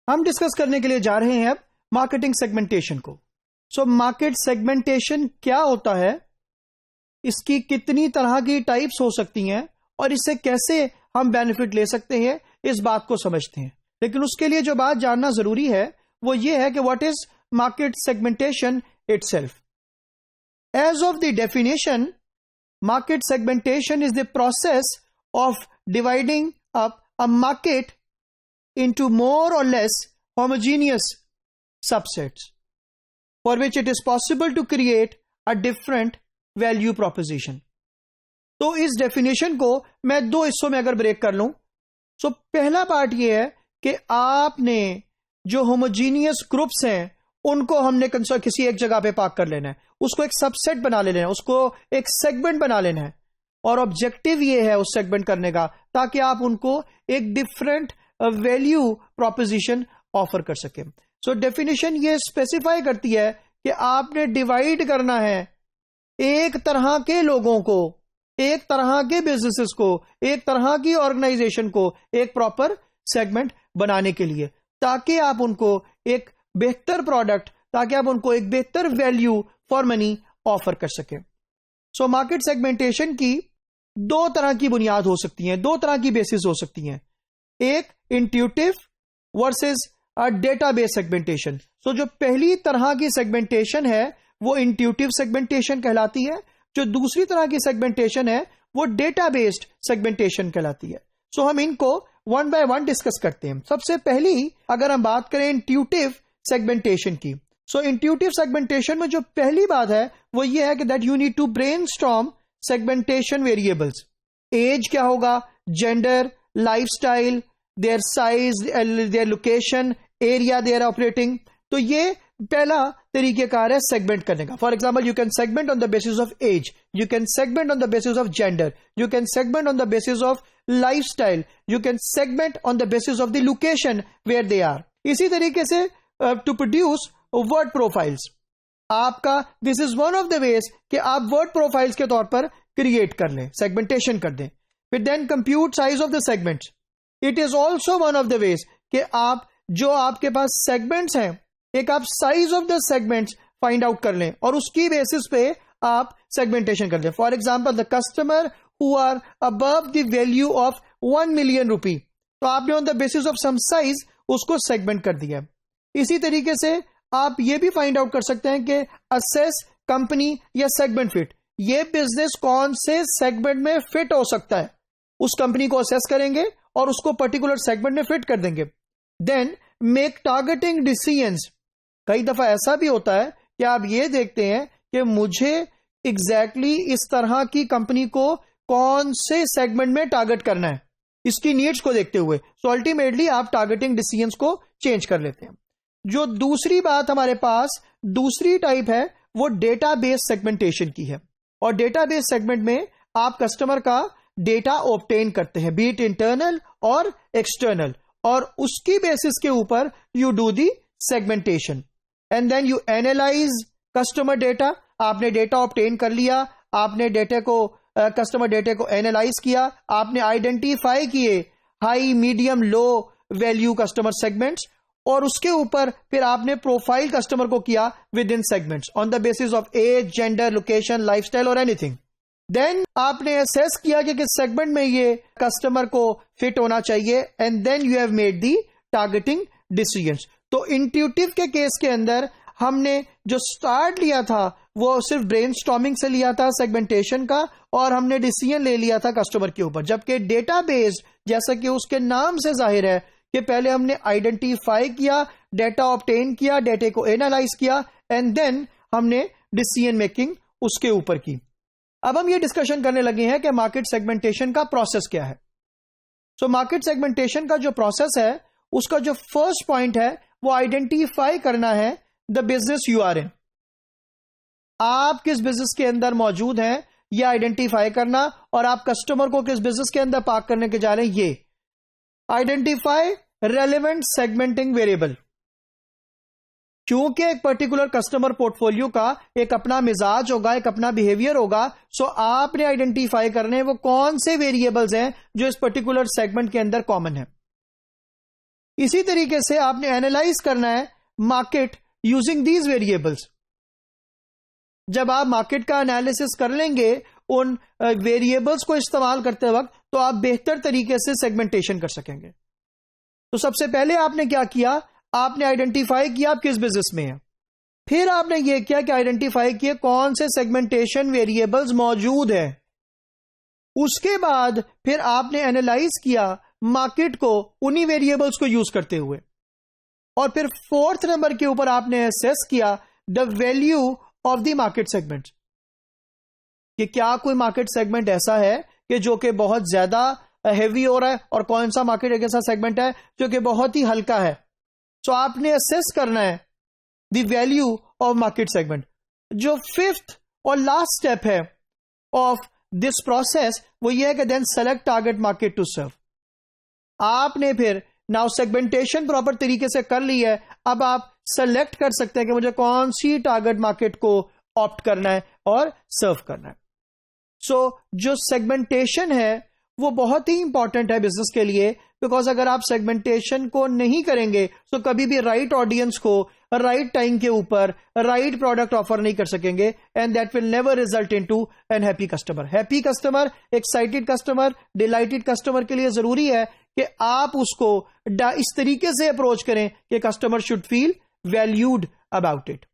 हम डिस्कस करने के लिए जा रहे हैं अब मार्केटिंग सेगमेंटेशन को। सो मार्केट सेगमेंटेशन क्या होता है, इसकी कितनी तरह की टाइप्स हो सकती हैं और इससे कैसे हम बेनिफिट ले सकते हैं, इस बात को समझते हैं। लेकिन उसके लिए जो बात जानना जरूरी है वो ये है कि what is market segmentation itself. As of the definition, market segmentation is the process of dividing up a market into more or less homogeneous subsets for which it is possible to create a different value proposition। तो इस definition को मैं दो हिस्सों में अगर break कर लूं, तो पहला पार्ट ये है कि आपने जो होमोजीनियस ग्रुप्स हैं उनको हमने किसी एक जगह पे पार्क कर लेना है, उसको एक सबसेट बना लेना है, उसको एक सेगमेंट बना लेना है और ऑब्जेक्टिव ये है उस सेगमेंट करने का ताकि आप उनको एक डिफरेंट वैल्यू प्रोपोजिशन ऑफर कर सके। सो डेफिनेशन ये स्पेसिफाई करती है कि आपने डिवाइड करना है एक तरह के लोगों को, एक तरह के बिजनेसेस को, एक तरह की ऑर्गेनाइजेशन को एक प्रॉपर सेगमेंट बनाने के लिए, ताकि आप उनको एक बेहतर प्रोडक्ट, ताकि आप उनको एक बेहतर वैल्यू फॉर मनी ऑफर कर सके। सो मार्केट सेगमेंटेशन की दो तरह की बुनियाद हो सकती है, दो तरह की बेसिस हो सकती हैं। एक intuitive versus a database segmentation. So जो पहली तरह की सेगमेंटेशन है वो इंट्यूटिव सेगमेंटेशन कहलाती है, जो दूसरी तरह की सेगमेंटेशन है वो डेटाबेस्ड सेगमेंटेशन कहलाती है। सो हम इनको वन बाय वन डिस्कस करते हैं। सबसे पहली अगर हम बात करें इंट्यूटिव सेगमेंटेशन की, सो इंट्यूटिव सेगमेंटेशन में जो पहली बात है वो ये है कि that you need to brainstorm segmentation variables. As क्या होगा, gender, lifestyle, their size, their location, area their operating. तो ये पहला तरीकेकार है सेगमेंट करने का। For example, you can segment on the basis of age, you can segment on the basis of gender, you can segment on the basis of lifestyle, you can segment on the basis of the location where they are. इसी तरीके से to produce word profiles, आपका this is one of the ways कि आप word profiles के तौर पर create कर लें, सेगमेंटेशन कर दें। फिर then compute size of the segments, it is also one of the ways कि आप जो आपके पास सेगमेंट्स हैं, एक आप size of the segments find out कर लें और उसकी बेसिस पे आप सेगमेंटेशन कर लें। For example, the customer who are above the value of 1 million rupee, तो आपने on the basis of some size उसको सेगमेंट कर दिया। इसी तरीके से आप ये भी फाइंड आउट कर सकते हैं कि असेस कंपनी या सेगमेंट फिट, ये बिजनेस कौन से सेगमेंट में फिट हो सकता है, उस कंपनी को असेस करेंगे और उसको पर्टिकुलर सेगमेंट में फिट कर देंगे। Then make targeting decisions. कई दफा ऐसा भी होता है कि आप ये देखते हैं कि मुझे एग्जैक्टली इस तरह की कंपनी को कौन से सेगमेंट में टारगेट करना है, इसकी नीड्स को देखते हुए। सो अल्टीमेटली आप टारगेटिंग डिसीजंस को चेंज कर लेते हैं। जो दूसरी बात हमारे पास दूसरी टाइप है वो डेटाबेस सेगमेंटेशन की है, और डेटाबेस सेगमेंट में आप कस्टमर का डेटा ऑब्टेन करते हैं, बीट इंटरनल और एक्सटर्नल, और उसकी बेसिस के ऊपर you do the segmentation and then you analyse customer data. आपने डेटा ऑब्टेन कर लिया, आपने डेटा को कस्टमर डेटा को एनालाइज किया, आपने आइडेंटिफाई किए high, medium, low value customer segments, और उसके ऊपर फिर आपने प्रोफाइल कस्टमर को किया with in segments on the basis of age, gender, location, lifestyle और एनीथिंग। देन आपने असेस किया कि किस सेगमेंट में ये कस्टमर को फिट होना चाहिए and then you have made the targeting decisions. तो इंट्यूटिव के केस के अंदर हमने जो स्टार्ट लिया था वो सिर्फ ब्रेनस्टॉर्मिंग से लिया था सेगमेंटेशन का, और हमने डिसीजन ले लिया था कस्टमर के ऊपर। जबकि डेटाबेस, जैसा कि उसके नाम से जाहिर है कि पहले हमने आइडेंटिफाई किया, डेटा ऑब्टेन किया, डेटा को एनालाइज किया एंड देन हमने डिसीजन मेकिंग उसके ऊपर की। अब हम ये डिस्कशन करने लगे हैं कि मार्केट सेगमेंटेशन का प्रोसेस क्या है। सो मार्केट सेगमेंटेशन का जो प्रोसेस है उसका जो फर्स्ट पॉइंट है वो आइडेंटिफाई करना है the business you are in. आप किस बिजनेस के अंदर मौजूद हैं ये आइडेंटिफाई करना, और आप कस्टमर को किस बिजनेस के अंदर पार्क करने के जा रहे हैं ये। Identify relevant segmenting variable. क्योंकि एक पर्टिकुलर कस्टमर पोर्टफोलियो का एक अपना मिजाज होगा, एक अपना बिहेवियर होगा, सो आपने आइडेंटिफाई करने वो कौन से वेरिएबल्स हैं जो इस पर्टिकुलर सेगमेंट के अंदर कॉमन है। इसी तरीके से आपने एनालाइज करना है मार्केट यूजिंग दीज वेरिएबल्स। जब आप मार्केट का एनालिसिस कर लेंगे उन वेरिएबल्स को इस्तेमाल करते वक्त, तो आप बेहतर तरीके से सेगमेंटेशन कर सकेंगे। तो सबसे पहले आपने क्या किया, आपने आइडेंटिफाई किया आप किस बिजनेस में है। फिर आपने यह किया कि आइडेंटिफाई किए कौन से सेगमेंटेशन वेरिएबल्स मौजूद हैं। उसके बाद फिर आपने एनालाइज किया मार्केट को उन्हीं वेरिएबल्स को यूज करते हुए, और फिर फोर्थ नंबर के ऊपर आपने असेस किया the value of the market segment, कि क्या कोई मार्केट सेगमेंट ऐसा है कि जो कि बहुत ज्यादा हैवी हो रहा है, और कौन सा मार्केट एक ऐसा सेगमेंट है जो कि बहुत ही हल्का है। सो आपने असेस करना है the value of market segment. जो फिफ्थ और लास्ट स्टेप है ऑफ दिस प्रोसेस वो ये है कि then select target market to serve. आपने फिर नाउ सेगमेंटेशन प्रॉपर तरीके से कर ली है, अब आप सेलेक्ट कर सकते हैं कि मुझे कौन सी टारगेट मार्केट को ऑप्ट करना है और सर्व करना है। सो जो सेगमेंटेशन है वो बहुत ही इंपॉर्टेंट है बिजनेस के लिए, बिकॉज अगर आप सेगमेंटेशन को नहीं करेंगे तो कभी भी राइट ऑडियंस को राइट टाइम के ऊपर राइट प्रोडक्ट ऑफर नहीं कर सकेंगे, and that will never result into an happy customer. Happy customer, excited customer, delighted customer के लिए जरूरी है कि आप उसको इस तरीके से अप्रोच करें कि customer should feel valued about it.